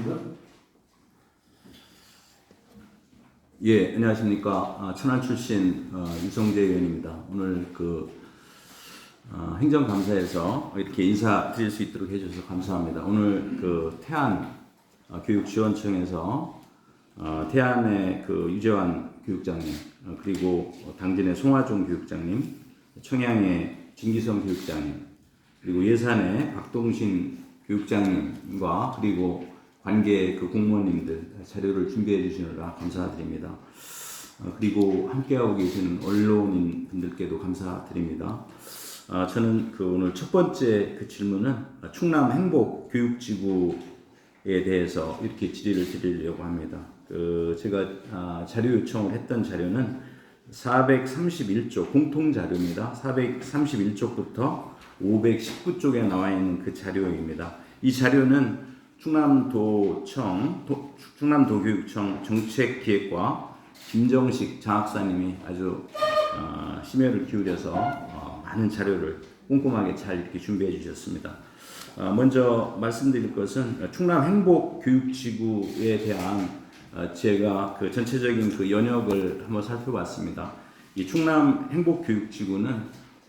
있습니다. 예, 안녕하십니까. 천안 출신 유성재 의원입니다. 오늘 행정감사에서 이렇게 인사드릴 수 있도록 해주셔서 감사합니다. 오늘 태안 교육지원청에서 태안의 유재환 교육장님, 그리고 당진의 송화종 교육장님, 청양의 진기성 교육장님, 그리고 예산의 박동신 교육장님과 그리고 관계 공무원님들 자료를 준비해 주시느라 감사드립니다. 그리고 함께하고 계시는 언론인 분들께도 감사드립니다. 저는 오늘 첫 번째 질문은 충남 행복교육지구에 대해서 이렇게 질의를 드리려고 합니다. 제가 자료 요청을 했던 자료는 431쪽 공통자료입니다. 431쪽부터 519쪽에 나와 있는 그 자료입니다. 이 자료는 충남도교육청 정책기획과 김정식 장학사님이 아주 심혈을 기울여서 많은 자료를 꼼꼼하게 잘 이렇게 준비해 주셨습니다. 먼저 말씀드릴 것은 충남 행복교육지구에 대한 제가 전체적인 연역을 한번 살펴봤습니다. 이 충남 행복교육지구는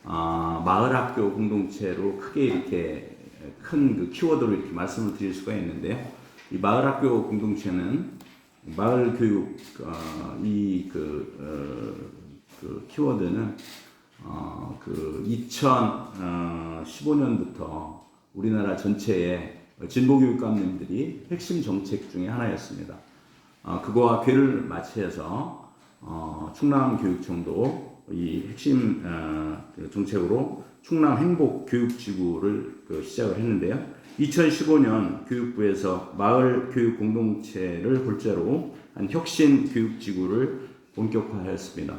마을학교 공동체로 크게 이렇게 큰 키워드로 이렇게 말씀을 드릴 수가 있는데요. 이 마을학교 공동체는 마을교육 키워드는 2015년부터 우리나라 전체의 진보교육감님들이 핵심 정책 중에 하나였습니다. 그거와 궤를 맞춰서 충남교육청도 이 핵심 정책으로 충남 행복교육지구를 시작을 했는데요. 2015년 교육부에서 마을 교육 공동체를 골자로 한 혁신 교육지구를 본격화하였습니다.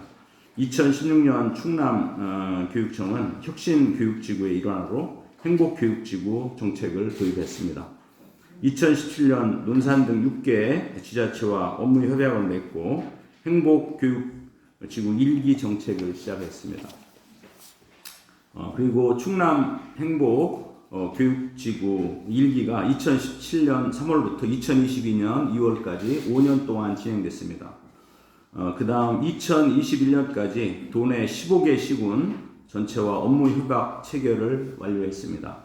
2016년 충남 교육청은 혁신 교육지구의 일환으로 행복교육지구 정책을 도입했습니다. 2017년 논산 등 6개 지자체와 업무 협약을 맺고 행복교육지구 1기 정책을 시작했습니다. 그리고 충남 행복교육지구 1기가 2017년 3월부터 2022년 2월까지 5년 동안 진행됐습니다. 그 다음 2021년까지 도내 15개 시군 전체와 업무 협약 체결을 완료했습니다.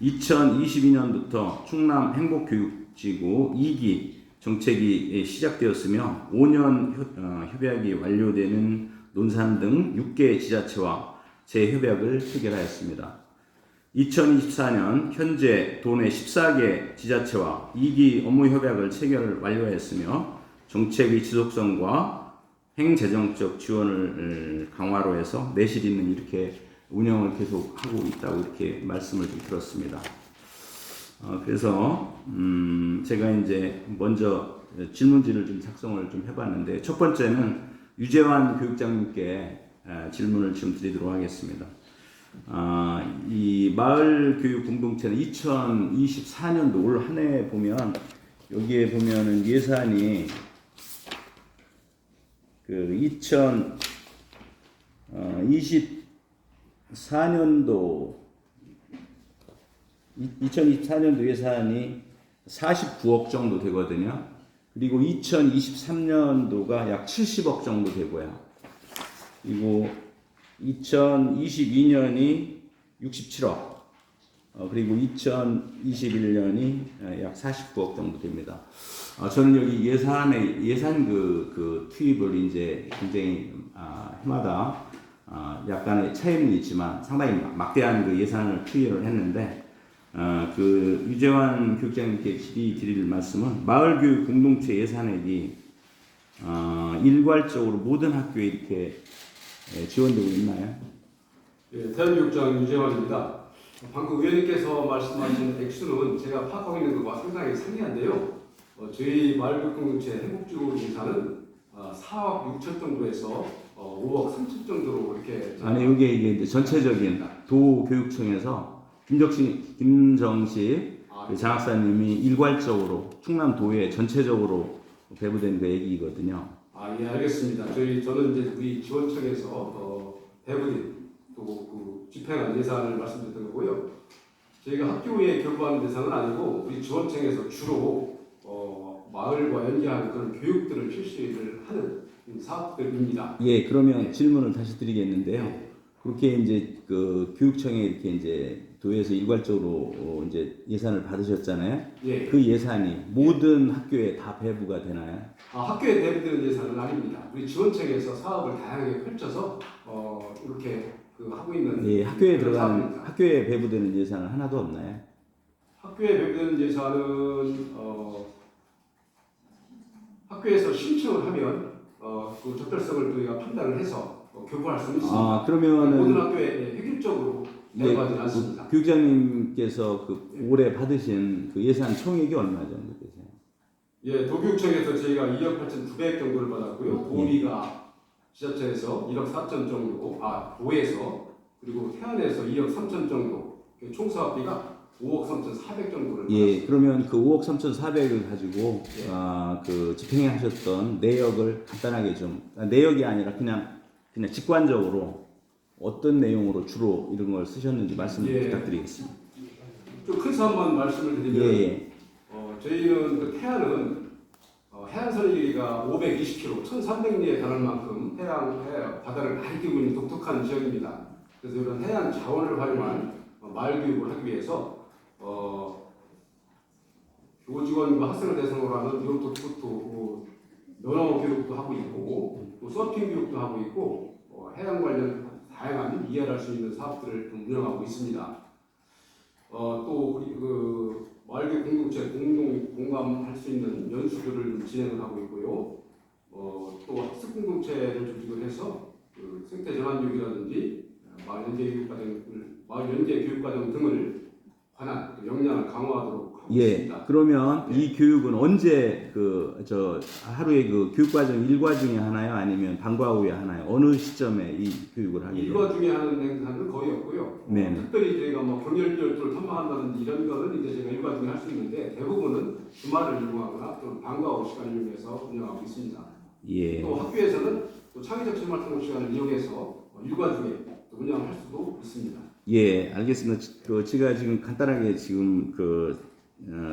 2022년부터 충남 행복교육지구 2기 정책이 시작되었으며 5년 협약이 완료되는 논산 등 6개 지자체와 재협약을 체결하였습니다. 2024년 현재 도내 14개 지자체와 2기 업무 협약을 체결 완료하였으며 정책의 지속성과 행재정적 지원을 강화로 해서 내실 있는 이렇게 운영을 계속 하고 있다고 이렇게 말씀을 좀 들었습니다. 그래서 제가 이제 먼저 질문지를 좀 작성을 좀 해봤는데 첫 번째는 유재환 교육장님께 질문을 지금 드리도록 하겠습니다. 이 마을교육 공동체는 2024년도 올 한 해 보면 여기에 보면은 예산이 2024년도 예산이 49억 정도 되거든요. 그리고 2023년도가 약 70억 정도 되고요. 그리고 2022년이 67억, 그리고 2021년이 약 49억 정도 됩니다. 저는 여기 예산 투입을 이제 굉장히 해마다 약간의 차이는 있지만 상당히 막대한 예산을 투입을 했는데 유재환 교육장님께 드릴 말씀은 마을교육 공동체 예산액이 일괄적으로 모든 학교에 이렇게 지원되고 있나요? 예, 대한교육장 유재환입니다. 방금 의원님께서 말씀하신 액수는 제가 파악하고 있는 것과 상당히 상이한데요. 저희 마을교육 공동체 행복지구 예산은 4억 6천 정도에서 5억 3천 정도로 이렇게 아니 이게 이제 전체적인 도교육청에서 김정식 장학사님이 일괄적으로 충남도에 전체적으로 배부된 그 얘기거든요. 예, 알겠습니다. 저는 이제 우리 지원청에서 배부된 또 집행한 예산을 말씀드렸던 거고요. 저희가 학교에 교부하는 예산은 아니고 우리 지원청에서 주로 마을과 연계하는 그런 교육들을 실시를 하는 사업들입니다. 예, 그러면 질문을 다시 드리겠는데요. 네. 그렇게 이제 그 교육청에 이렇게 이제 도에서 일괄적으로 이제 예산을 받으셨잖아요. 예. 그 예산이 모든 학교에 다 배부가 되나요? 학교에 대비되는 예산은 아닙니다. 우리 지원청에서 사업을 다양하게 펼쳐서 이렇게 그 하고 있는 예, 학교에 그런 들어가는 사업입니다. 학교에 배부되는 예산은 하나도 없나요? 학교에 배부되는 예산은 학교에서 신청을 하면 그 적절성을 저희가 판단을 해서 교부할 수 있습니다. 아, 그러면은 모든 학교에 획일적으로 배부하지는 않습니다. 그 교육장님께서 그 올해 받으신 그 예산 총액이 얼마 정도 되세요? 예, 도교육청에서 저희가 2억 8,900 정도를 받았고요. 도비가 지자체에서 1억 4천 정도, 도에서 그리고 태안에서 2억 3천 정도, 총사업비가 5억 3,400 정도를 예, 받았습니다. 그러면 그 5억 3,400을 가지고 예. 그 집행하셨던 내역을 간단하게 좀 내역이 아니라 그냥 직관적으로 어떤 내용으로 주로 이런 걸 쓰셨는지 말씀 예. 부탁드리겠습니다. 좀 큰서 한번 말씀을 드리면 예. 저희는 그 태안은 해안선의 길이가 520km, 1,300리에 달할 만큼 바다를 많이 끼고 있는 독특한 지역입니다. 그래서 이런 해안 자원을 활용한 마을 교육을 하기 위해서 교직원과 학생을 대상으로 하는 요트부터 면허 교육도 하고 있고 또 서핑 교육도 하고 있고 해양 관련 다양한 이해할 수 있는 사업들을 좀 운영하고 있습니다. 또 우리 그 마을교육 공동체 공동 공감할 수 있는 연수들을 진행을 하고 있고요. 또 학습 공동체를 조직을 해서 그 생태 전환 교육이라든지 마을 연계 교육과정 등을 관한 역량을 강화하도록 하고 예. 있습니다. 그러면 이 교육은 언제 하루에 그 교육과정 일과 중에 하나요? 아니면 방과 후에 하나요? 어느 시점에 이 교육을 하게 돼요? 일과 중에 하는 행사는 거의 없고요. 네. 특별히 저희가 뭐 경열교육을 탐방한다든지 이런 거는 이제 제가 일과 중에 할 수 있는데 대부분은 주말을 이용하거나 또 방과 후 시간을 이용해서 운영하고 있습니다. 예. 또 학교에서는 또 창의적 생활통합 시간을 이용해서 일과 중에 또 운영할 수도 있습니다. 예, 알겠습니다. 제가 지금 간단하게 지금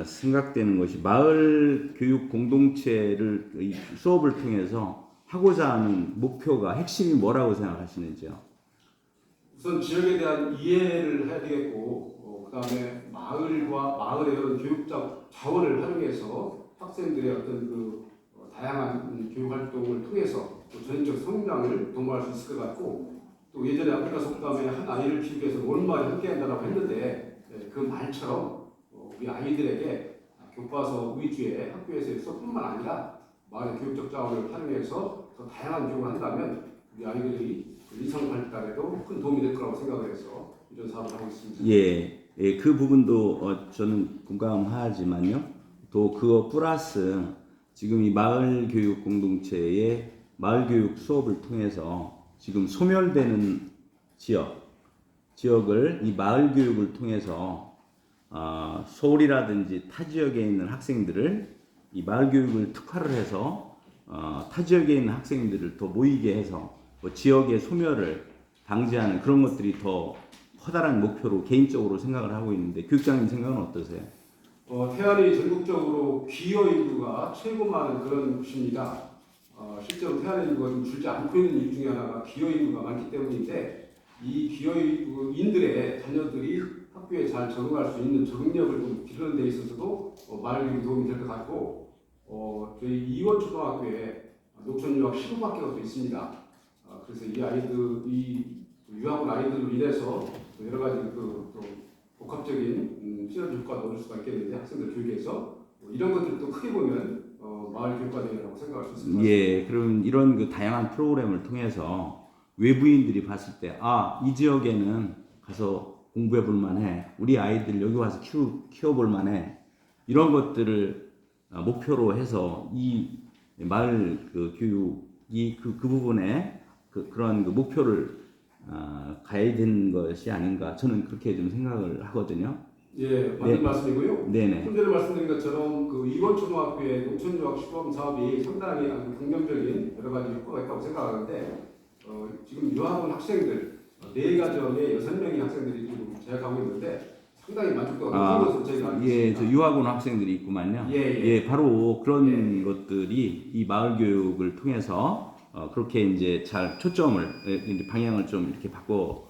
생각되는 것이 마을 교육 공동체를 이 수업을 통해서 하고자 하는 목표가 핵심이 뭐라고 생각하시는지요? 우선 지역에 대한 이해를 해야 되겠고, 그다음에 마을의 그런 교육적 자원을 활용해서 학생들의 어떤 다양한 교육 활동을 통해서 또 전인적 성장을 도모할 수 있을 것 같고, 또 예전에 아프리카 속담에 한 아이를 키우기 위해서 온 마을이 함께한다고 했는데 그 말처럼 우리 아이들에게 교과서 위주의 학교에서의 수업뿐만 아니라 마을의 교육적 자원을 활용해서 더 다양한 교육을 한다면 우리 아이들이 인성 발달에도 큰 도움이 될 거라고 생각을 해서 이런 사업을 하고 있습니다. 예, 그 부분도 저는 공감하지만요. 또 그거 플러스 지금 이 마을 교육 공동체의 마을 교육 수업을 통해서 지금 소멸되는 지역을 이 마을 교육을 통해서 서울이라든지 타 지역에 있는 학생들을 이 마을 교육을 특화를 해서 타 지역에 있는 학생들을 더 모이게 해서 지역의 소멸을 방지하는 그런 것들이 더 커다란 목표로 개인적으로 생각을 하고 있는데 교육장님 생각은 어떠세요? 태안이 전국적으로 기여 인구가 최고 많은 그런 곳입니다. 실제로 태안의 인구가 좀 줄지 않고 있는 이유 중에 하나가 기여 인구가 많기 때문인데 이 기여 인들의 자녀들이 학교에 잘 적응할 수 있는 적응력을 좀 기르는 데 있어서도 마을 교육이 도움이 될 것 같고 저희 이원초등학교에 녹촌 유학 시범학교가 또 있습니다. 그래서 이 아이들이 유학 온 아이들로 인해서 여러 가지 또 복합적인 시너지 효과도 얻을 수가 있겠는데 학생들 교육에서 이런 것들도 크게 보면 마을 교육과정이라고 생각할 수 있을 것 같습니다. 예, 그럼 이런 그 다양한 프로그램을 통해서 외부인들이 봤을 때 이 지역에는 가서 공부해 볼 만해. 우리 아이들 여기 와서 키워볼 만해. 이런 것들을 목표로 해서 이 마을 교육이 그 부분에 그런 목표를 가야 되는 것이 아닌가 저는 그렇게 좀 생각을 하거든요. 예, 맞는 말씀이고요. 네네. 좀 전에 말씀드린 것처럼 이원초등학교의 농촌유학 시범 사업이 상당히 긍정적인 여러 가지 효과가 있다고 생각하는데 지금 유학 온 학생들 4가정에 6명의 학생들이 지금 재학하고 있는데 상당히 만족도가 아, 높은 것으로 저희가 알고 예, 있습니다. 저 유학 온 학생들이 있구만요. 예, 예. 바로 그런 것들이 이 마을 교육을 통해서 그렇게 이제 잘 초점을 이제 방향을 좀 이렇게 바꿔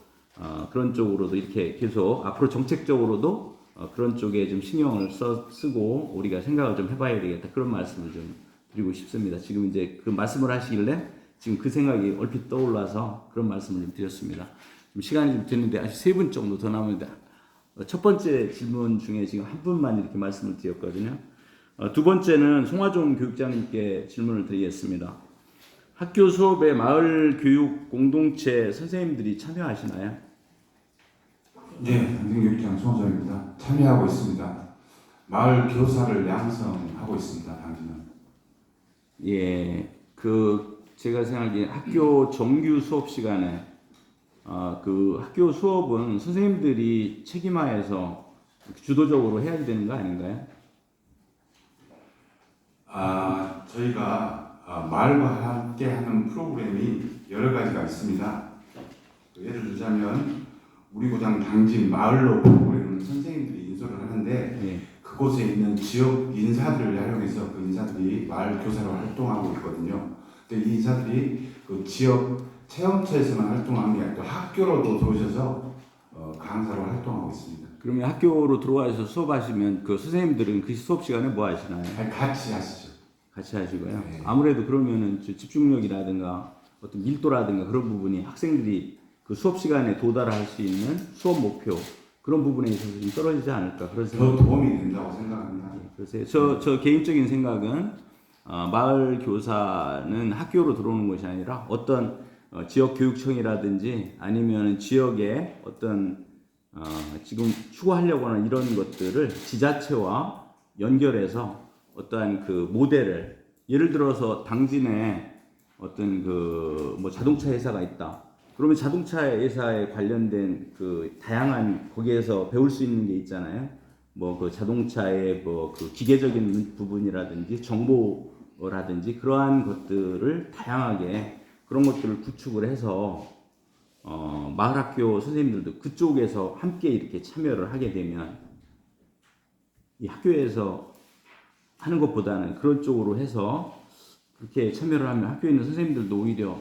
그런 쪽으로도 이렇게 계속 앞으로 정책적으로도 그런 쪽에 좀 신경을 쓰고 우리가 생각을 좀 해봐야 되겠다 그런 말씀을 좀 드리고 싶습니다. 지금 이제 그 말씀을 하시길래 지금 그 생각이 얼핏 떠올라서 그런 말씀을 좀 드렸습니다. 좀 시간이 좀 됐는데 아직 3분 정도 더 남았는데 첫 번째 질문 중에 지금 한 분만 이렇게 말씀을 드렸거든요. 두 번째는 송화종 교육장님께 질문을 드리겠습니다. 학교 수업에 마을 교육 공동체 선생님들이 참여하시나요? 네, 당진교육장 송호정입니다. 참여하고 있습니다. 마을 교사를 양성하고 있습니다. 당진은. 예, 제가 생각하기에 학교 정규 수업 시간에 그 학교 수업은 선생님들이 책임하에서 주도적으로 해야 되는 거 아닌가요? 저희가 마을과 함께 하는 프로그램이 여러 가지가 있습니다. 예를 들자면 우리 고장 당진 마을로 프로그램은 선생님들이 인솔을 하는데 예. 그곳에 있는 지역 인사들을 활용해서 그 인사들이 마을 교사로 활동하고 있거든요. 근데 이 인사들이 그 지역 체험처에서만 활동하는 게 아니라 또 학교로도 들어오셔서 강사로 활동하고 있습니다. 그러면 학교로 들어와서 수업하시면 그 선생님들은 그 수업 시간에 뭐 하시나요? 같이 하시죠. 같이 하시고요. 네. 아무래도 그러면은 집중력이라든가 어떤 밀도라든가 그런 부분이 학생들이 그 수업 시간에 도달할 수 있는 수업 목표 그런 부분에 있어서 좀 떨어지지 않을까 그런 더 생각. 도움이 된다고 생각합니다. 그래서 저 개인적인 생각은 마을 교사는 학교로 들어오는 것이 아니라 어떤 지역 교육청이라든지 아니면 지역의 어떤 지금 추구하려고 하는 이런 것들을 지자체와 연결해서 어떠한 그 모델을 예를 들어서 당진에 어떤 그 뭐 자동차 회사가 있다. 그러면 자동차 회사에 관련된 그 다양한 거기에서 배울 수 있는 게 있잖아요. 뭐 그 자동차의 뭐 그 기계적인 부분이라든지 정보라든지 그러한 것들을 다양하게 그런 것들을 구축을 해서 마을학교 선생님들도 그쪽에서 함께 이렇게 참여를 하게 되면 이 학교에서 하는 것보다는 그런 쪽으로 해서 그렇게 참여를 하면 학교에 있는 선생님들도 오히려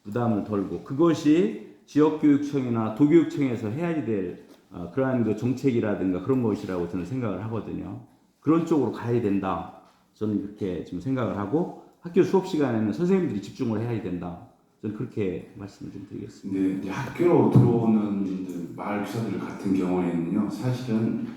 부담을 덜고 그것이 지역교육청이나 도교육청에서 해야 될 그러한 그 정책이라든가 그런 것이라고 저는 생각을 하거든요. 그런 쪽으로 가야 된다. 저는 그렇게 지금 생각을 하고 학교 수업 시간에는 선생님들이 집중을 해야 된다. 저는 그렇게 말씀을 좀 드리겠습니다. 근데 이제 학교로 들어오는 마을 교사들 같은 경우에는요, 사실은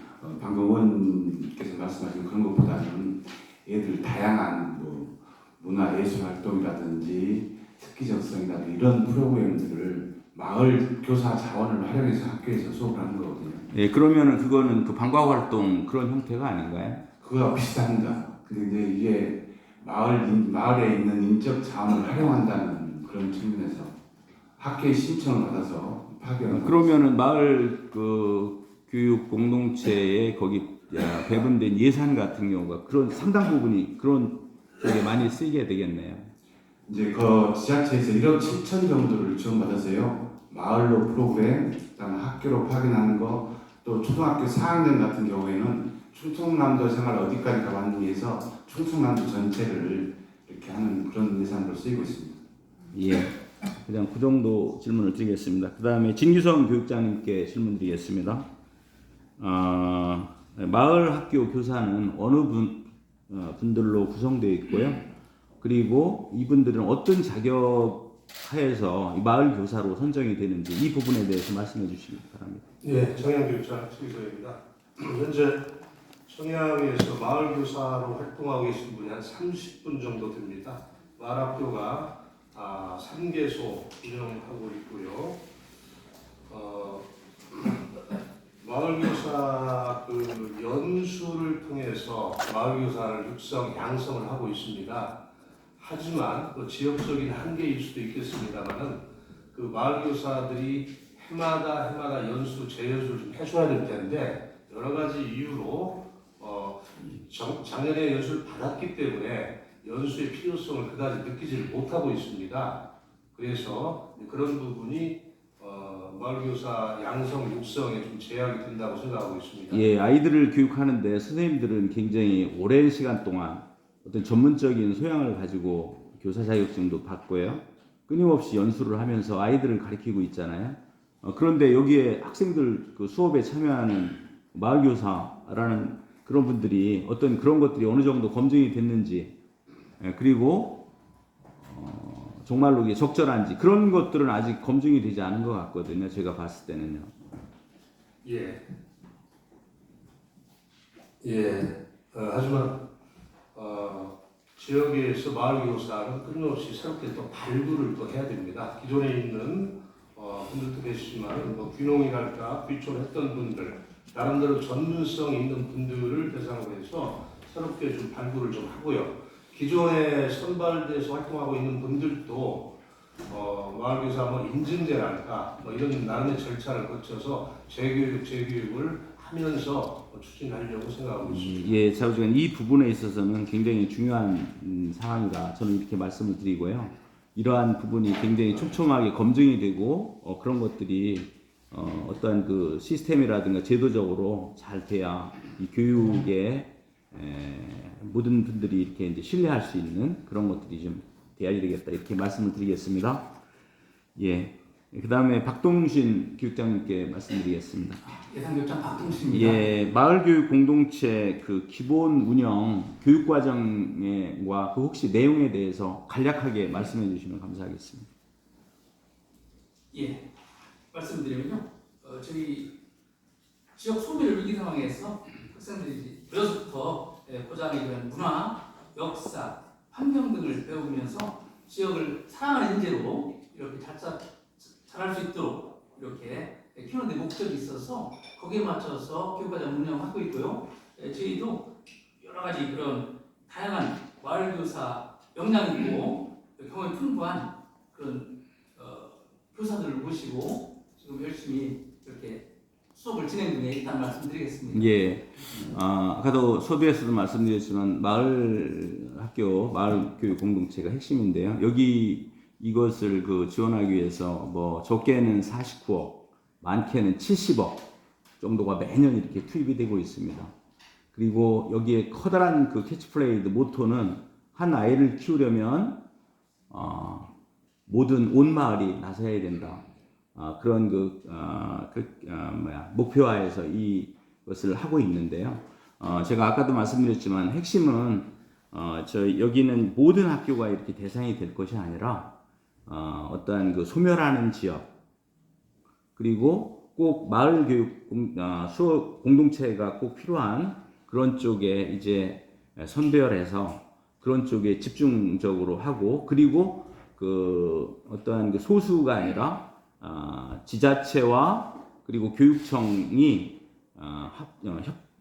방금 의원님께서 말씀하신 그런 것보다는 얘들 다양한 뭐 문화예술 활동이라든지 특기적성이라든지 이런 프로그램들을 마을 교사 자원을 활용해서 학교에서 수업을 하는 거거든요. 예, 그러면은 그거는 그 방과후 활동 그런 형태가 아닌가요? 그거와 비슷합니다. 근데 이제 이게 마을에 있는 인적 자원을 활용한다는 그런 측면에서 학교에 신청을 받아서 파견. 그러면은 마을 그 교육 공동체에 거기 배분된 예산 같은 경우가 그런 상당 부분이 그런 쪽에 많이 쓰이게 되겠네요. 이제 그 지자체에서 1억 7천 정도를 지원받아서요. 마을로 프로그램, 그다음 학교로 파견하는 거, 또 초등학교 4학년 같은 경우에는 충청남도 생활 어디까지 가봤는지 해서 충청남도 전체를 이렇게 하는 그런 예산으로 쓰이고 있습니다. 예. 그냥 그 정도 질문을 드리겠습니다. 그 다음에 진규성 교육장님께 질문 드리겠습니다. 마을 학교 교사는 어느 분들로 구성되어 있고요. 그리고 이분들은 어떤 자격 하에서 이 마을 교사로 선정이 되는지 이 부분에 대해서 말씀해 주시기 바랍니다. 예, 청양교육장 최기소입니다. 현재 청양에서 마을교사로 활동하고 계신 분이 한 30분 정도 됩니다. 마을학교가 3개소 운영하고 있고요. 마을교사 그 연수를 통해서 마을교사를 육성, 양성을 하고 있습니다. 하지만 그 지역적인 한계일 수도 있겠습니다만은 그 마을교사들이 해마다 연수, 재연수를 좀 해줘야 될 텐데 여러 가지 이유로 작년에 연수를 받았기 때문에 연수의 필요성을 그다지 느끼지를 못하고 있습니다. 그래서 그런 부분이 마을교사 양성 육성에 좀 제약이 된다고 생각하고 있습니다. 예, 아이들을 교육하는데 선생님들은 굉장히 오랜 시간 동안 어떤 전문적인 소양을 가지고 교사 자격증도 받고요. 끊임없이 연수를 하면서 아이들을 가르치고 있잖아요. 그런데 여기에 학생들 그 수업에 참여하는 마을교사라는 그런 분들이 어떤 그런 것들이 어느 정도 검증이 됐는지, 그리고 정말로 이게 적절한지 그런 것들은 아직 검증이 되지 않은 것 같거든요. 제가 봤을 때는요. 예. 예. 하지만 지역에서 마을교사는 끊임없이 새롭게 또 발굴을 또 해야 됩니다. 기존에 있는 분들도 계시지만 뭐 귀농이랄까 귀촌했던 분들 나름대로 전문성 있는 분들을 대상으로 해서 새롭게 좀 발굴을 좀 하고요. 기존에 선발돼서 활동하고 있는 분들도 마을교사 뭐 인증제랄까 뭐 이런 나름의 절차를 거쳐서 재교육을 하면서 추진하려고 생각하고 있습니다. 예, 자우지간 이 부분에 있어서는 굉장히 중요한 상황이다. 저는 이렇게 말씀을 드리고요. 이러한 부분이 굉장히 촘촘하게 검증이 되고 그런 것들이 어떠한 그 시스템이라든가 제도적으로 잘 돼야 이 교육에 모든 분들이 이렇게 이제 신뢰할 수 있는 그런 것들이 좀 돼야 되겠다 이렇게 말씀을 드리겠습니다. 예. 그 다음에 박동신 교육장님께 말씀드리겠습니다. 예산교육장 박동신입니다. 예, 마을교육 공동체 그 기본 운영 교육 과정과 그 혹시 내용에 대해서 간략하게 말씀해 주시면 감사하겠습니다. 예, 말씀드리면요. 저희 지역 소멸 위기 상황에서 학생들이 어려서부터 고장에 대한 문화, 역사, 환경 등을 배우면서 지역을 사랑하는 인재로 이렇게 잘할 수 있도록 이렇게 키우는 데 목적이 있어서 거기에 맞춰서 교육과정 운영하고 있고요. 저희도 여러 가지 그런 다양한 마을교사 역량 있고 경험이 풍부한 그런 교사들을 모시고 지금 열심히 이렇게 수업을 진행 중에 있다는 말씀드리겠습니다. 예, 아까도 서두에서도 말씀드렸지만 마을 학교, 마을 교육 공동체가 핵심인데요. 여기 이것을 그 지원하기 위해서 뭐 적게는 49억, 많게는 70억 정도가 매년 이렇게 투입이 되고 있습니다. 그리고 여기에 커다란 그 캐치프레이드 모토는 한 아이를 키우려면 모든 온 마을이 나서야 된다. 그런 목표하에서 이것을 하고 있는데요. 제가 아까도 말씀드렸지만 핵심은 여기는 모든 학교가 이렇게 대상이 될 것이 아니라 어떠한 그 소멸하는 지역 그리고 꼭 마을 교육 수업 공동체가 꼭 필요한 그런 쪽에 이제 선별해서 그런 쪽에 집중적으로 하고 그리고 그 어떠한 그 소수가 아니라 지자체와 그리고 교육청이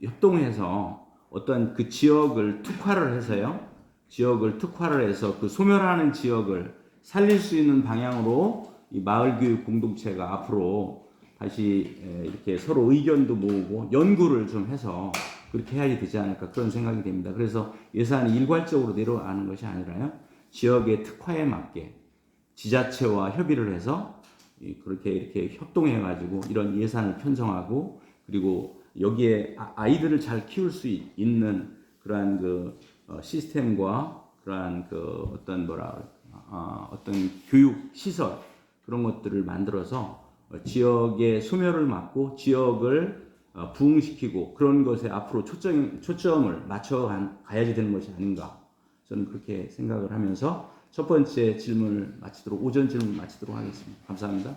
협동해서 어떤 그 지역을 특화를 해서요. 지역을 특화를 해서 그 소멸하는 지역을 살릴 수 있는 방향으로 이 마을교육 공동체가 앞으로 다시 이렇게 서로 의견도 모으고 연구를 좀 해서 그렇게 해야 되지 않을까 그런 생각이 됩니다. 그래서 예산이 일괄적으로 내려가는 것이 아니라요. 지역의 특화에 맞게 지자체와 협의를 해서 그렇게 이렇게 협동해 가지고 이런 예산을 편성하고 그리고 여기에 아이들을 잘 키울 수 있는 그러한 그 시스템과 그러한 그 어떤 어떤 교육 시설 그런 것들을 만들어서 지역의 소멸을 막고 지역을 부흥시키고 그런 것에 앞으로 초점을 맞춰 가야지 되는 것이 아닌가 저는 그렇게 생각을 하면서 첫 번째 질문을 마치도록 오전 질문을 마치도록 하겠습니다. 감사합니다.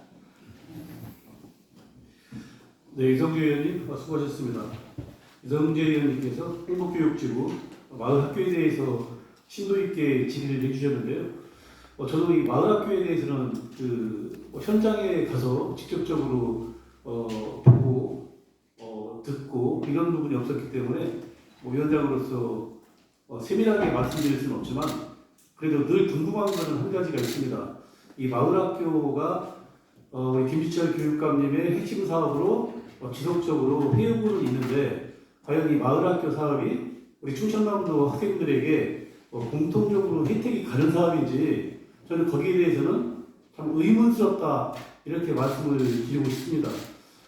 네, 이성재 의원님 수고하셨습니다. 이성재 의원님께서 행복교육지구 마을 학교에 대해서 심도 있게 질의를 해주셨는데요. 저도 이 마을 학교에 대해서는 현장에 가서 직접적으로 보고 듣고 이런 부분이 없었기 때문에 위원장으로서 세밀하게 말씀드릴 수는 없지만 그래도 늘 궁금한 것은 한 가지가 있습니다. 이 마을 학교가 김지철 교육감님의 핵심 사업으로 지속적으로 회유고는 있는데 과연 이 마을 학교 사업이 우리 충청남도 학생들에게 공통적으로 혜택이 가는 사업인지 저는 거기에 대해서는 참 의문스럽다 이렇게 말씀을 드리고 싶습니다.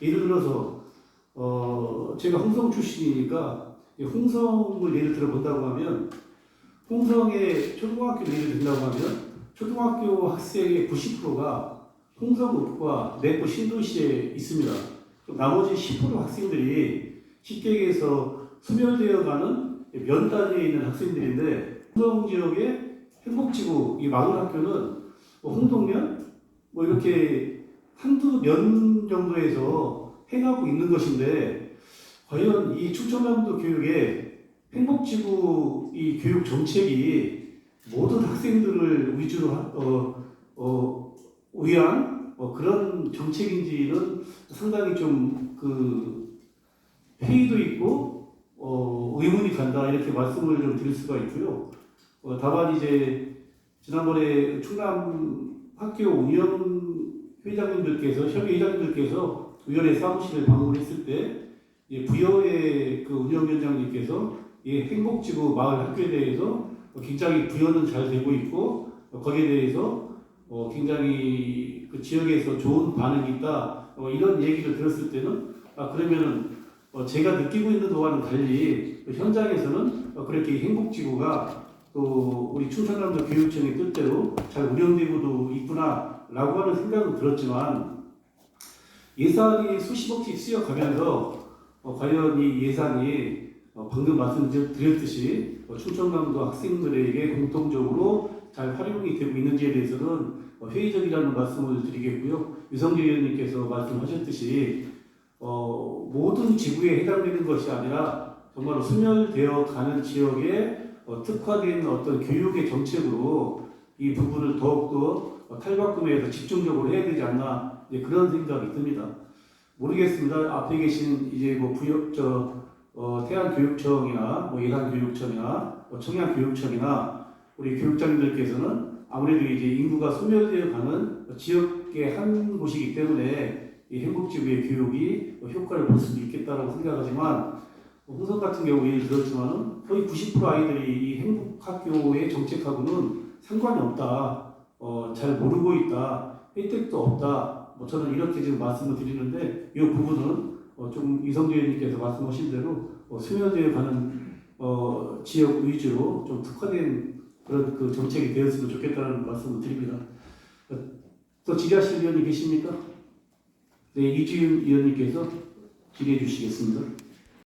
예를 들어서 제가 홍성 출신이니까 홍성을 예를 들어 본다고 하면 홍성의 초등학교 예를 든다고 하면 초등학교 학생의 90%가 홍성읍과 내포 신도시에 있습니다. 나머지 10% 학생들이 쉽게 얘기해서 소멸되어가는 면 단위에 있는 학생들인데 홍성 지역의 행복지구 이 마을 학교는 홍동면 뭐 이렇게 한두 면 정도에서 행하고 있는 것인데 과연 이 충청남도 교육의 행복지구 이 교육 정책이 모든 학생들을 위주로 위한 그런 정책인지는 상당히 좀 그 회의도 있고 의문이 간다 이렇게 말씀을 좀 드릴 수가 있고요. 다만 이제 지난번에 충남 학교 운영 회장님들께서 협의 회장님들께서 위원회 사무실을 방문했을 때 부여의 그 운영위원장님께서 이 행복지구 마을 학교에 대해서 굉장히 부여는 잘 되고 있고 거기에 대해서 굉장히 그 지역에서 좋은 반응이 있다 이런 얘기를 들었을 때는 그러면은 제가 느끼고 있는 거와는 달리 현장에서는 그렇게 행복지구가 또 우리 충청남도 교육청의 뜻대로 잘 운영되고도 있구나라고 하는 생각은 들었지만 예산이 수십억씩 쓰여가면서 과연 이 예산이 방금 말씀드렸듯이 충청남도 학생들에게 공통적으로 잘 활용이 되고 있는지에 대해서는 회의적이라는 말씀을 드리겠고요. 유성재 의원님께서 말씀하셨듯이 모든 지구에 해당되는 것이 아니라 정말 소멸되어 가는 지역에 특화된 어떤 교육의 정책으로 이 부분을 더욱더 탈바꿈해서 집중적으로 해야 되지 않나 그런 생각이 듭니다. 모르겠습니다. 앞에 계신 이제 뭐 태안교육청이나 뭐 예산교육청이나 청양교육청이나 우리 교육장님들께서는 아무래도 이제 인구가 소멸되어 가는 지역의 한 곳이기 때문에 이 행복지구의 교육이 효과를 볼 수도 있겠다라고 생각하지만 홍성 같은 경우 예를 들었지만은 거의 90% 아이들이 이 행복학교의 정책하고는 상관이 없다, 잘 모르고 있다, 혜택도 없다. 뭐 저는 이렇게 지금 말씀을 드리는데 이 부분은 좀 이성재 의원님께서 말씀하신 대로 소멸되어 가는 지역 위주로 좀 특화된 그런 그 정책이 되었으면 좋겠다는 말씀을 드립니다. 또 질의하실 의원이 계십니까? 네, 이주윤 의원님께서 질의해 주시겠습니다.